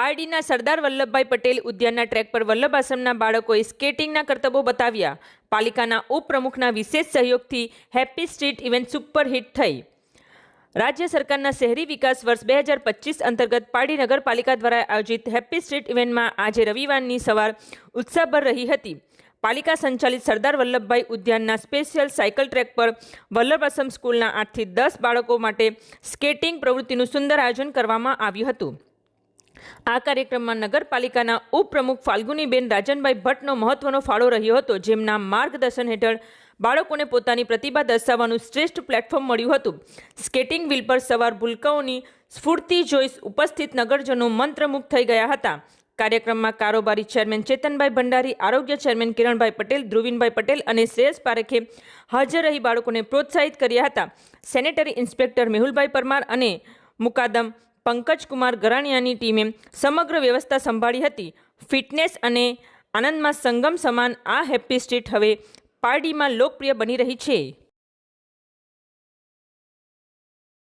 પારડીના Sardar Vallabhbhai Patel ઉદ્યાનના track પર વલ્લભ આશ્રમના બાળકોએ સ્કેટિંગના કરતબો બતાવ્યા। પાલિકાના ઉપપ્રમુખના વિશેષ સહયોગથી હેપી સ્ટ્રીટ ઇવેન્ટ સુપરહિટ થઈ। રાજ્ય સરકારના શહેરી વિકાસ વર્ષ 2025 અંતર્ગત પારડી નગરપાલિકા દ્વારા આયોજિત હેપી સ્ટ્રીટ ઇવેન્ટમાં આજે રવિવારની સવાર ઉત્સાહભર રહી હતી। પાલિકા સંચાલિત સરદાર વલ્લભભાઈ ઉદ્યાનના સ્પેશિયલ સાયકલ ટ્રેક પર વલ્લભ આશ્રમ સ્કૂલના 8 થી 10 બાળકો માટે સ્કેટિંગ પ્રવૃત્તિનું સુંદર આયોજન કરવામાં આવ્યું હતું। આ કાર્યક્રમમાં નગરપાલિકાના ઉપપ્રમુખ ફાલ્ગુનીબેન રાજનભાઈ ભટ્ટનો મહત્વનો ફાળો રહ્યો હતો, જેમના માર્ગદર્શન હેઠળ બાળકોને પોતાની પ્રતિભા દર્શાવવાનું શ્રેષ્ઠ પ્લેટફોર્મ મળ્યું હતું। સ્કેટિંગ વ્હીલ પર સવાર ભૂલકાઓની સ્ફૂર્તિ જોઈ ઉપસ્થિત નગરજનો મંત્રમુગ્ધ થઈ ગયા હતા। કાર્યક્રમમાં કારોબારી ચેરમેન ચેતનભાઈ ભંડારી, આરોગ્ય ચેરમેન કિરણભાઈ પટેલ, ધ્રુવીનભાઈ પટેલ અને શ્રેયસ પારેખે હાજર રહી બાળકોને પ્રોત્સાહિત કર્યા હતા। સેનેટરી ઇન્સ્પેક્ટર મેહુલભાઈ પરમાર અને મુકાદમ પંકજકુમાર ગરાણિયાની ટીમે સમગ્ર વ્યવસ્થા સંભાળી હતી। ફિટનેસ અને આનંદમાં સંગમ સમાન આ હેપી સ્ટ્રીટ હવે પારડીમાં લોકપ્રિય બની રહી છે।